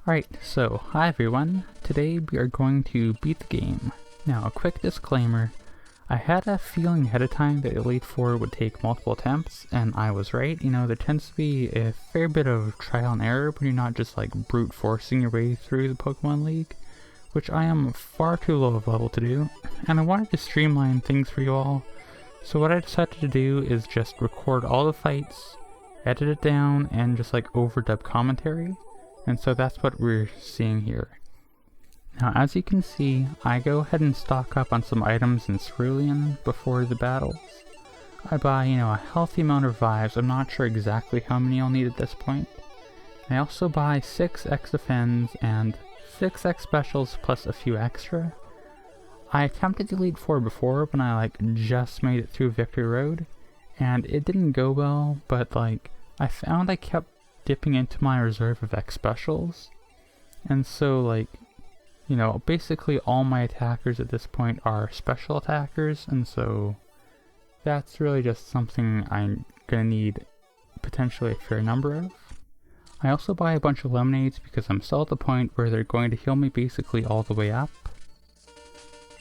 Alright, so hi everyone. Today we are going to beat the game. Now a quick disclaimer, I had a feeling ahead of time that Elite Four would take multiple attempts, and I was right. You know, there tends to be a fair bit of trial and error when you're not just like brute forcing your way through the Pokemon League, which I am far too low of level to do, and I wanted to streamline things for you all. So what I decided to do is just record all the fights, edit it down, and just like overdub commentary. And so that's what we're seeing here. Now as you can see, I go ahead and stock up on some items in Cerulean before the battles. I buy, a healthy amount of Vives. I'm not sure exactly how many I'll need at this point. I also buy 6 X Defends and 6 X Specials plus a few extra. I attempted to Elite Four before when I just made it through Victory Road, and it didn't go well, but I found I kept dipping into my reserve of X Specials, and so basically all my attackers at this point are special attackers, and so that's really just something I'm gonna need potentially a fair number of. I also buy a bunch of lemonades because I'm still at the point where they're going to heal me basically all the way up.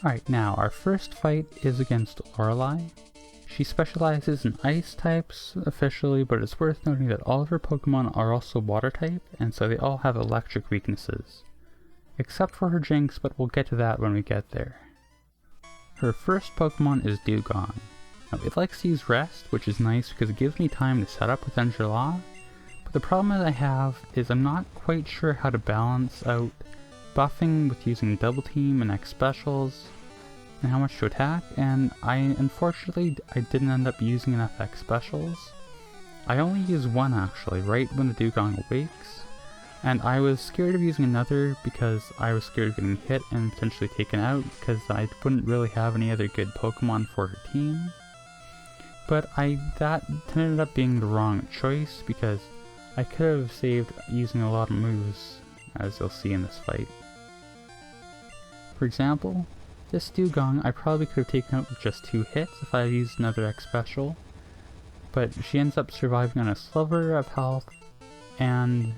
Alright, now our first fight is against Lorelei. She specializes in ice types officially, but it's worth noting that all of her Pokemon are also water type, and so they all have electric weaknesses. Except for her Jinx, but we'll get to that when we get there. Her first Pokemon is Dewgong. Now it likes to use Rest, which is nice because it gives me time to set up with Angela, but the problem that I have is I'm not quite sure how to balance out buffing with using Double Team and X Specials, and how much to attack, and unfortunately I didn't end up using enough X Specials. I only used one actually, right when the Dewgong awakes, and I was scared of using another because I was scared of getting hit and potentially taken out because I wouldn't really have any other good Pokemon for her team. But that ended up being the wrong choice because I could have saved using a lot of moves, as you'll see in this fight. For example, this Dewgong I probably could have taken out with just 2 hits if I had used another X Special, but she ends up surviving on a sliver of health, and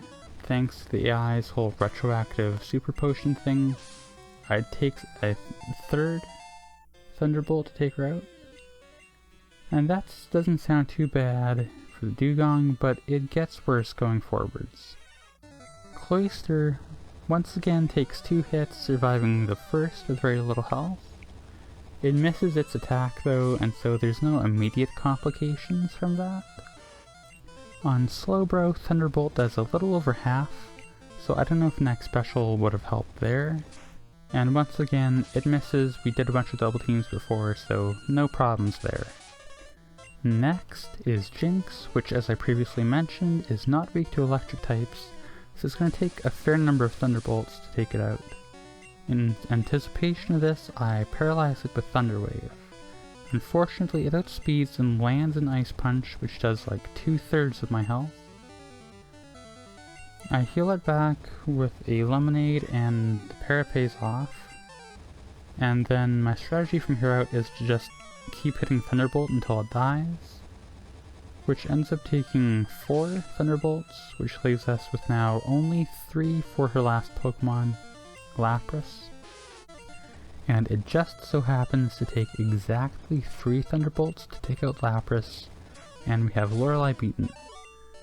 thanks to the AI's whole retroactive super potion thing, it takes a 3rd Thunderbolt to take her out. And that doesn't sound too bad for the Dewgong, but it gets worse going forwards. Cloyster once again takes 2 hits, surviving the first with very little health. It misses its attack though, and so there's no immediate complications from that. On Slowbro, Thunderbolt does a little over half, so I don't know if an X Special would have helped there. And once again, it misses. We did a bunch of double teams before, so no problems there. Next is Jinx, which as I previously mentioned is not weak to electric types, so it's going to take a fair number of Thunderbolts to take it out. In anticipation of this, I paralyze it with Thunder Wave. Unfortunately, it outspeeds and lands an Ice Punch, which does 2/3 of my health. I heal it back with a Lemonade and the para pays off. And then my strategy from here out is to just keep hitting Thunderbolt until it dies, which ends up taking 4 Thunderbolts, which leaves us with now only 3 for her last Pokemon, Lapras. And it just so happens to take exactly 3 Thunderbolts to take out Lapras, and we have Lorelei beaten.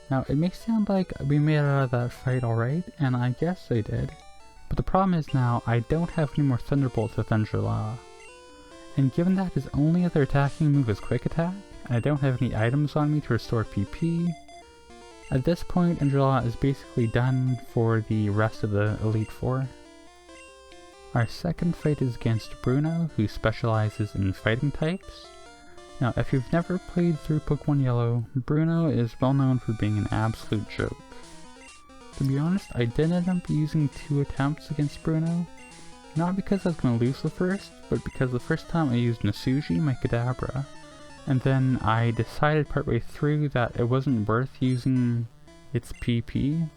Now it may sound like we made it out of that fight alright, and I guess I did, but the problem is now I don't have any more Thunderbolts with Angela. And given that his only other attacking move is Quick Attack, and I don't have any items on me to restore PP, at this point Angela is basically done for the rest of the Elite Four. Our second fight is against Bruno, who specializes in fighting types. Now if you've never played through Pokemon Yellow, Bruno is well known for being an absolute joke. To be honest, I did end up using 2 attempts against Bruno, not because I was going to lose the first, but because the first time I used Nasuji, my Kadabra, and then I decided partway through that it wasn't worth using its PP,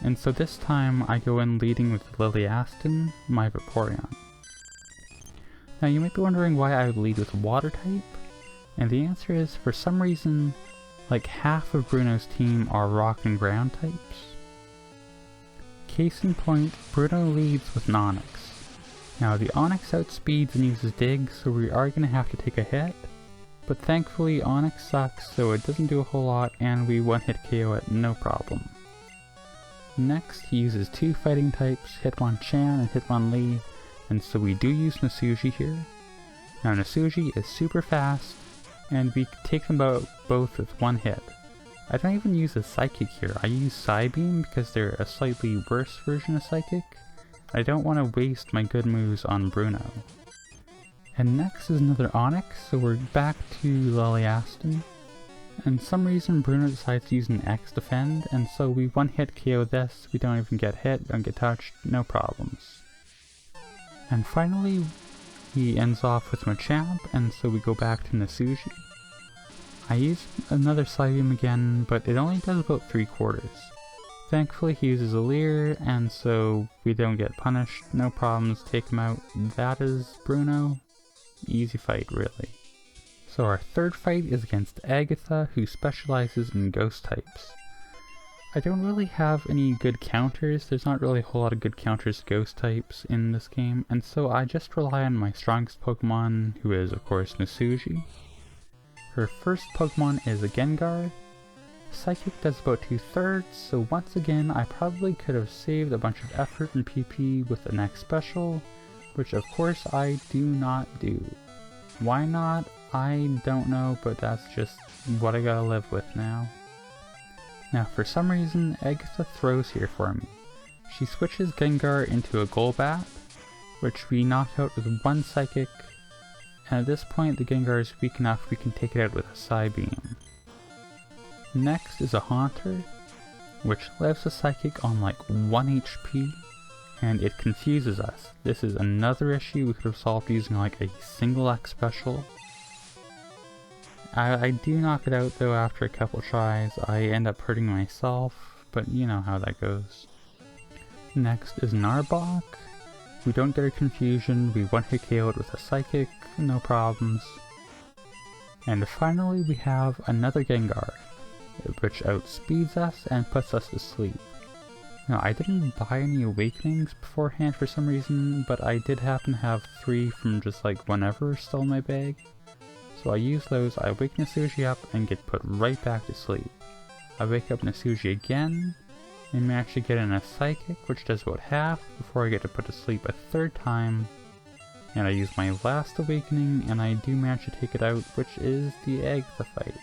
and so this time I go in leading with Lily Aston, my Vaporeon. Now you might be wondering why I would lead with Water type, and the answer is, for some reason, half of Bruno's team are Rock and Ground types. case in point, Bruno leads with an Onyx. Now the Onyx outspeeds and uses dig, so we are going to have to take a hit. But thankfully Onyx sucks, so it doesn't do a whole lot, and we one-hit KO it no problem. Next, he uses 2 fighting types, Hitmonchan and Hitmonlee, and so we do use Nasuji here. Now Nasuji is super fast, and we take them both with 1 hit. I don't even use a Psychic here, I use Psybeam because they're a slightly worse version of Psychic. I don't want to waste my good moves on Bruno. And next is another Onyx, so we're back to Lorelei. And some reason Bruno decides to use an X defend, and so we one-hit KO this, we don't even get hit, don't get touched, no problems. And finally, he ends off with Machamp, and so we go back to Nasuji. I use another Psybeam again, but it only does about 3/4. Thankfully he uses a Leer, and so we don't get punished, no problems, take him out. That is Bruno. Easy fight, really. So our third fight is against Agatha, who specializes in ghost types. I don't really have any good counters, there's not really a whole lot of good counters to ghost types in this game, and so I just rely on my strongest Pokemon, who is of course Nasuji. Her first Pokemon is a Gengar. Psychic does about 2/3, so once again I probably could have saved a bunch of effort and PP with the next special, which of course I do not do. Why not? I don't know, but that's just what I gotta live with now. Now for some reason, Agatha throws here for me. She switches Gengar into a Golbat, which we knock out with 1 Psychic, and at this point the Gengar is weak enough we can take it out with a Psybeam. Next is a Haunter, which lives a Psychic on like 1 HP, and it confuses us. This is another issue we could have solved using like a single X special. I do knock it out though after a couple tries. I end up hurting myself, but you know how that goes. Next is Narbok. We don't get a confusion, we one-hit KO it with a Psychic, no problems. And finally we have another Gengar, which outspeeds us and puts us to sleep. Now I didn't buy any Awakenings beforehand for some reason, but I did happen to have 3 from just like whenever still in my bag. So I use those, I wake Nasuji up and get put right back to sleep. I wake up Nasuji again, and manage to get in a Psychic, which does about half, before I get to put to sleep a 3rd time. And I use my last Awakening, and I do manage to take it out, which is the Agatha fight.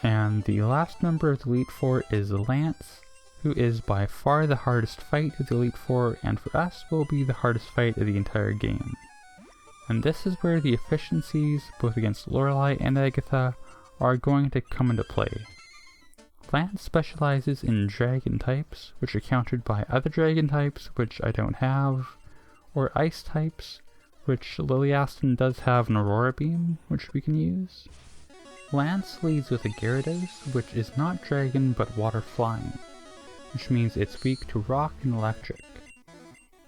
And the last member of the Elite Four is Lance, who is by far the hardest fight of the Elite Four, and for us will be the hardest fight of the entire game. And this is where the efficiencies, both against Lorelei and Agatha, are going to come into play. Lance specializes in dragon types, which are countered by other dragon types, which I don't have, or ice types, which Lily does have an Aurora Beam, which we can use. Lance leads with a Gyarados, which is not dragon but water flying, which means it's weak to rock and electric.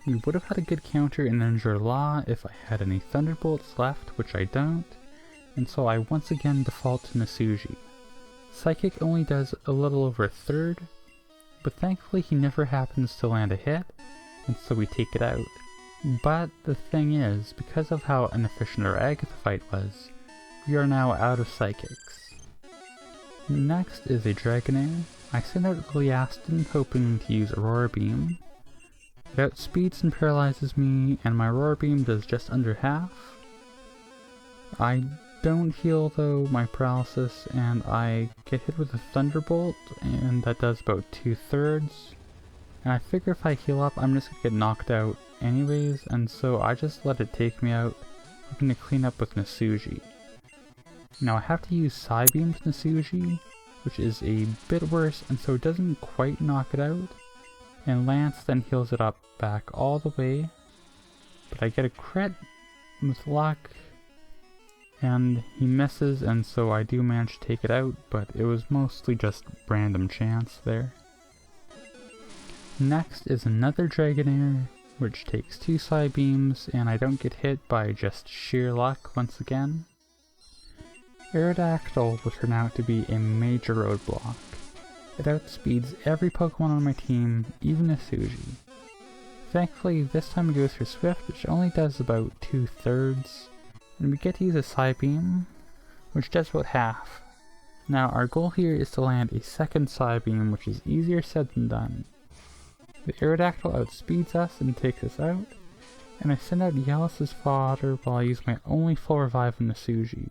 We would have had a good counter in Ninja Law if I had any Thunderbolts left, which I don't, and so I once again default to Nasuji. Psychic only does a little over 1/3, but thankfully he never happens to land a hit, and so we take it out. But the thing is, because of how inefficient our Agatha fight was, we are now out of Psychics. Next is a Dragonair. I send out Lily hoping to use Aurora Beam. It outspeeds and paralyzes me, and my Aurora Beam does just under half. I don't heal though my paralysis, and I get hit with a Thunderbolt, and that does about 2/3. And I figure if I heal up, I'm just gonna get knocked out anyways, and so I just let it take me out, hoping to clean up with Nasuji. Now I have to use Psybeam with Nasuji, which is a bit worse, and so it doesn't quite knock it out. And Lance then heals it up back all the way, but I get a crit with luck, and he misses, and so I do manage to take it out, but it was mostly just random chance there. Next is another Dragonair, which takes 2 Psybeams, and I don't get hit by just sheer luck once again. Aerodactyl will turn out to be a major roadblock. It outspeeds every Pokemon on my team, even the Suji. Thankfully, this time it goes for Swift, which only does about 2/3, and we get to use a Psybeam, which does about half. Now our goal here is to land a second Psybeam, which is easier said than done. The Aerodactyl outspeeds us and takes us out, and I send out Yalis' fodder while I use my only full revive on the Suji.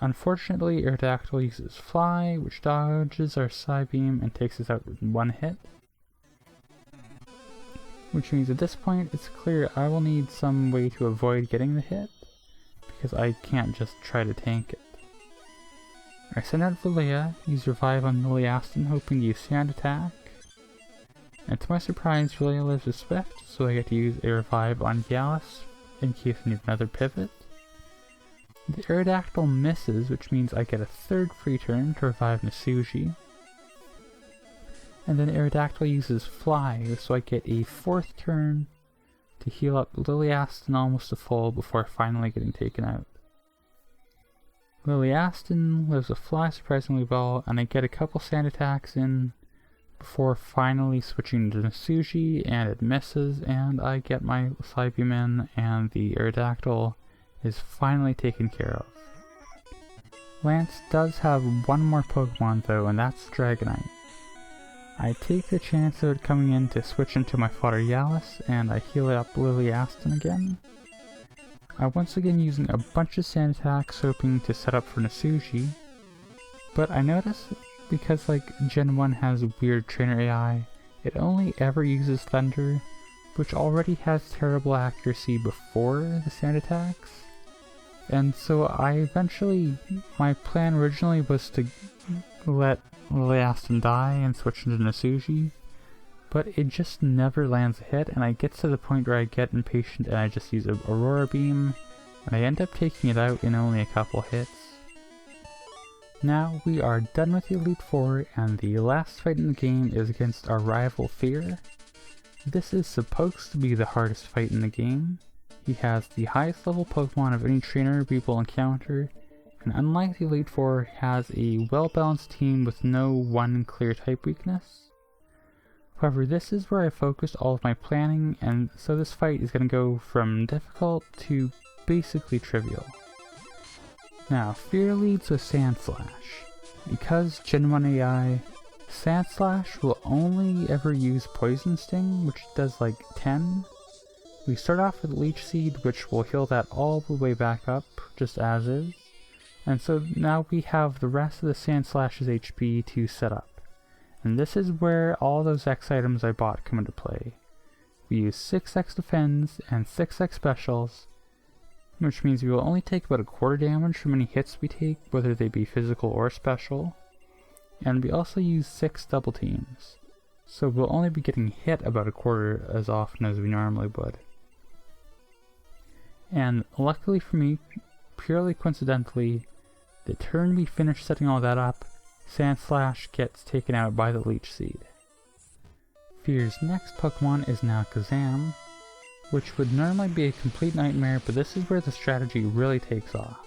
Unfortunately, Aerodactyl uses Fly, which dodges our Psybeam and takes us out with one hit. Which means at this point it's clear I will need some way to avoid getting the hit, because I can't just try to tank it. I send out Volea, use Revive on Liliaston hoping to use Sand Attack, and to my surprise Volea lives with Swift, so I get to use a Revive on Yalis in case I need another pivot. The Aerodactyl misses, which means I get a third free turn to revive Nasuji. And then Aerodactyl uses Fly, so I get a fourth turn to heal up Liliaston almost to full before finally getting taken out. Liliaston lives with Fly surprisingly well, and I get a couple sand attacks in before finally switching to Nasuji, and it misses, and I get my Psybeam in, and the Aerodactyl is finally taken care of. Lance does have one more Pokemon though, and that's Dragonite. I take the chance of it coming in to switch into my fodder Yalis, and I heal up Liliaston again. I'm once again using a bunch of sand attacks hoping to set up for Nasuji, but I notice because Gen 1 has weird trainer AI, it only ever uses Thunder, which already has terrible accuracy before the sand attacks. And so my plan originally was to let Liliaston die and switch into Nasuji, but it just never lands a hit, and I get to the point where I get impatient and I just use an Aurora Beam, and I end up taking it out in only a couple hits. Now we are done with the Elite Four, and the last fight in the game is against our rival Fear. This is supposed to be the hardest fight in the game. He has the highest level Pokemon of any trainer we will encounter, and unlike the Elite Four, has a well-balanced team with no one clear type weakness. However, this is where I focused all of my planning, and so this fight is going to go from difficult to basically trivial. Now, Fear leads with Sandslash. Because Gen 1 AI, Sandslash will only ever use Poison Sting, which does 10. We start off with Leech Seed, which will heal that all the way back up, just as is. And so now we have the rest of the Sandslash's HP to set up. And this is where all those X items I bought come into play. We use 6x defense and 6x specials, which means we will only take about a quarter damage from any hits we take, whether they be physical or special. And we also use 6 double teams, so we'll only be getting hit about a quarter as often as we normally would. And luckily for me, purely coincidentally, the turn we finish setting all that up, Sandslash gets taken out by the Leech Seed. Fear's next Pokemon is now Kazam, which would normally be a complete nightmare, but this is where the strategy really takes off.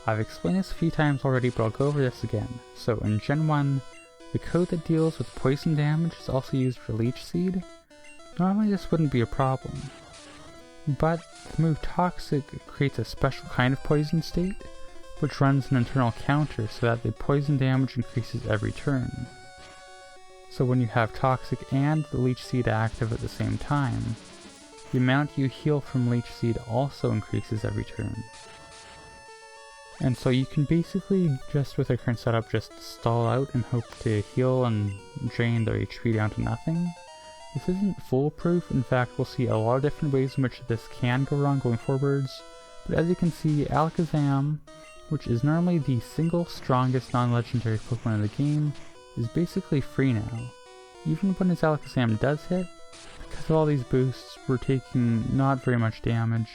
I've explained this a few times already, but I'll go over this again. So in Gen 1, the code that deals with poison damage is also used for Leech Seed. Normally this wouldn't be a problem, but the move Toxic creates a special kind of poison state, which runs an internal counter so that the poison damage increases every turn. So when you have Toxic and the Leech Seed active at the same time, the amount you heal from Leech Seed also increases every turn. And so you can basically, just with our current setup, just stall out and hope to heal and drain their HP down to nothing. This isn't foolproof. In fact, we'll see a lot of different ways in which this can go wrong going forwards, but as you can see, Alakazam, which is normally the single strongest non-legendary Pokemon in the game, is basically free now. Even when his Alakazam does hit, because of all these boosts, we're taking not very much damage,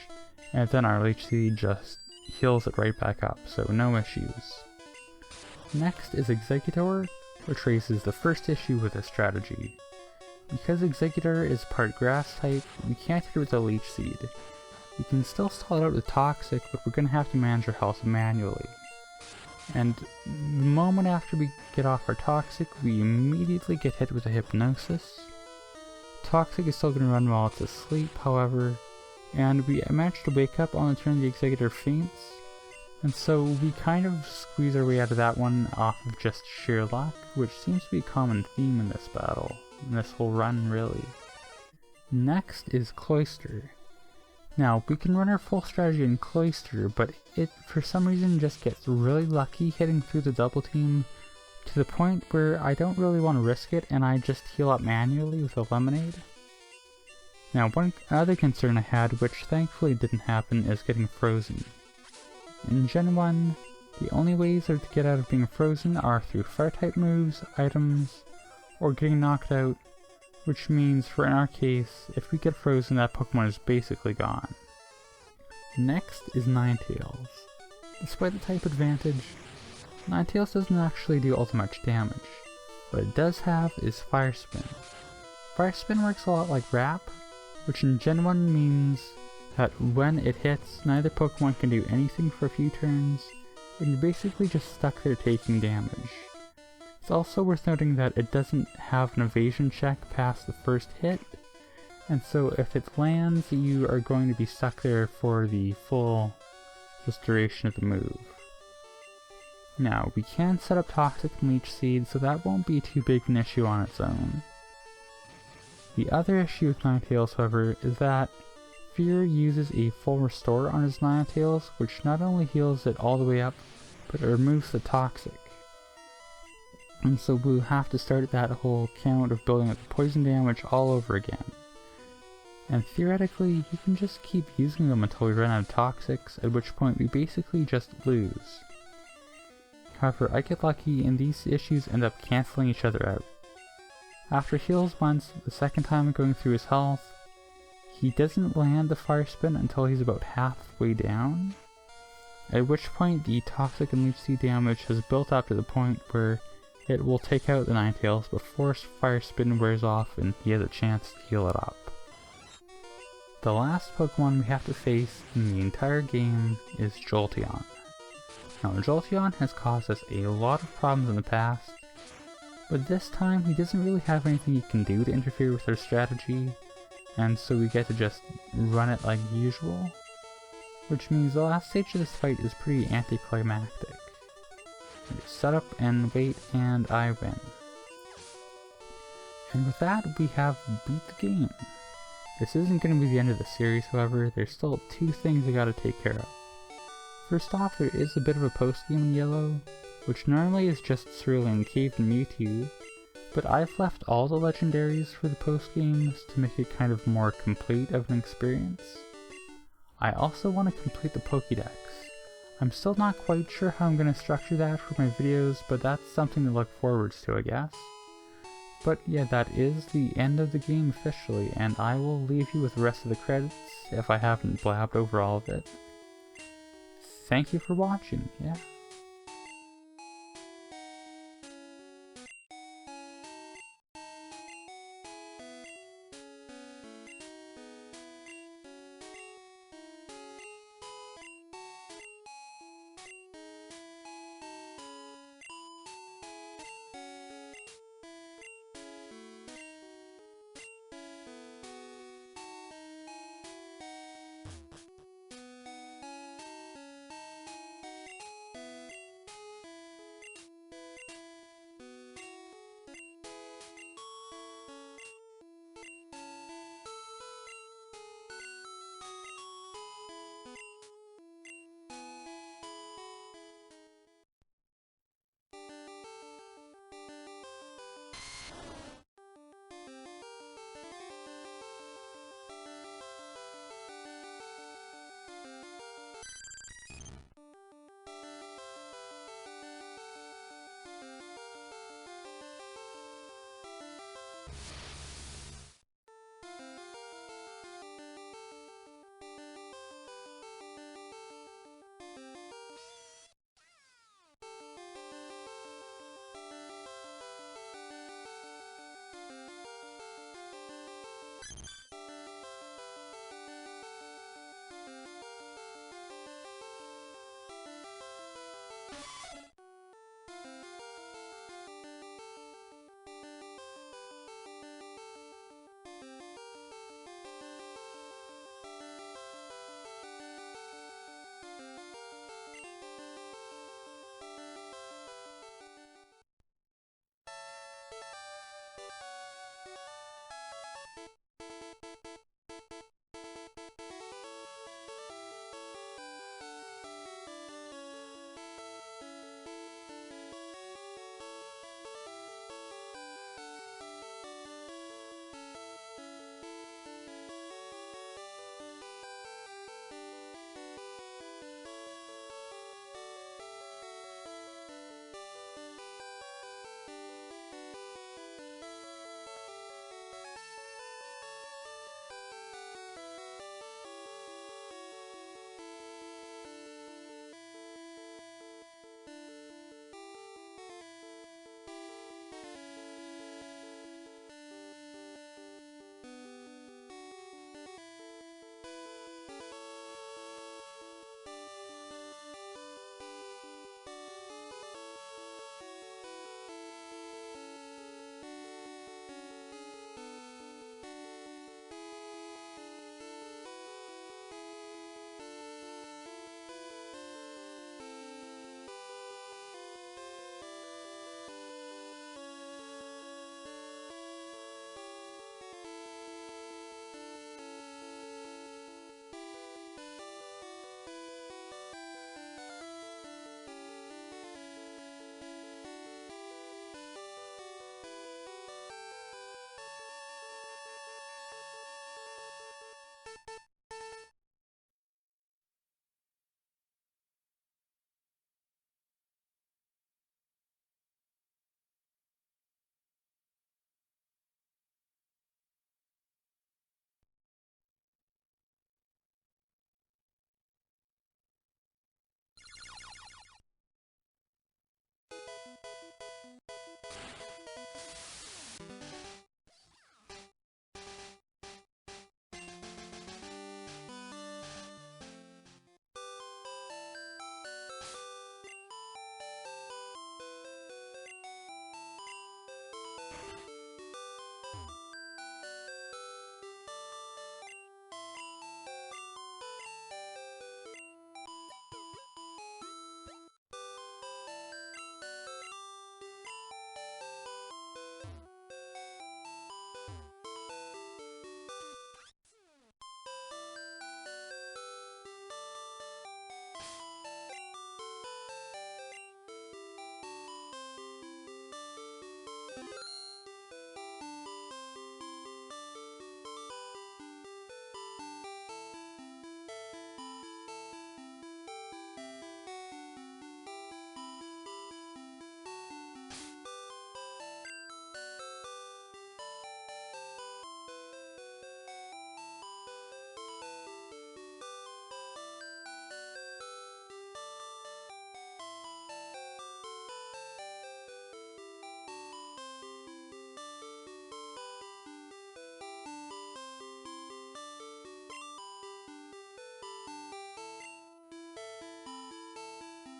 and then our Leech Seed just heals it right back up, so no issues. Next is Exeggutor, which raises the first issue with this strategy. Because Exeggutor is part grass type, we can't hit it with a Leech Seed. We can still stall it out with Toxic, but we're going to have to manage our health manually. And the moment after we get off our Toxic, we immediately get hit with a Hypnosis. Toxic is still going to run while it's asleep, however, and we manage to wake up on the turn the Executor faints, and so we kind of squeeze our way out of that one off of just sheer luck, which seems to be a common theme in this battle, in this whole run really. Next is Cloister. Now, we can run our full strategy in Cloister, but it for some reason just gets really lucky hitting through the double team to the point where I don't really want to risk it and I just heal up manually with a Lemonade. Now, one other concern I had, which thankfully didn't happen, is getting frozen. In Gen 1, the only ways to get out of being frozen are through Fire-type moves, items, or getting knocked out, which means, for in our case, if we get frozen, that Pokemon is basically gone. Next is Ninetales. Despite the type advantage, Ninetales doesn't actually do all that much damage. What it does have is Fire Spin. Fire Spin works a lot like Wrap, which in Gen 1 means that when it hits, neither Pokemon can do anything for a few turns, and you're basically just stuck there taking damage. It's also worth noting that it doesn't have an evasion check past the first hit, and so if it lands, you are going to be stuck there for the full duration of the move. Now, we can set up Toxic and Leech Seed, so that won't be too big an issue on its own. The other issue with Ninetales, however, is that Fear uses a full Restore on his Ninetales, which not only heals it all the way up, but it removes the Toxic. And so we'll have to start that whole count of building up the poison damage all over again. And theoretically, you can just keep using them until we run out of Toxics, at which point we basically just lose. However, I get lucky and these issues end up cancelling each other out. After heals once, the second time going through his health, he doesn't land the Fire Spin until he's about halfway down, at which point the Toxic and Leech Seed damage has built up to the point where it will take out the Ninetales before Fire Spin wears off and he has a chance to heal it up. The last Pokemon we have to face in the entire game is Jolteon. Now, Jolteon has caused us a lot of problems in the past, but this time he doesn't really have anything he can do to interfere with our strategy, and so we get to just run it like usual, which means the last stage of this fight is pretty anticlimactic. I just set up and wait, and I win. And with that, we have beat the game. This isn't going to be the end of the series, however. There's still two things I gotta take care of. First off, there is a bit of a post-game in yellow, which normally is just Cerulean Cave and Mewtwo, but I've left all the legendaries for the post-games to make it kind of more complete of an experience. I also want to complete the Pokédex. I'm still not quite sure how I'm going to structure that for my videos, but that's something to look forwards to, I guess. But yeah, that is the end of the game officially, and I will leave you with the rest of the credits if I haven't blabbed over all of it. Thank you for watching, yeah.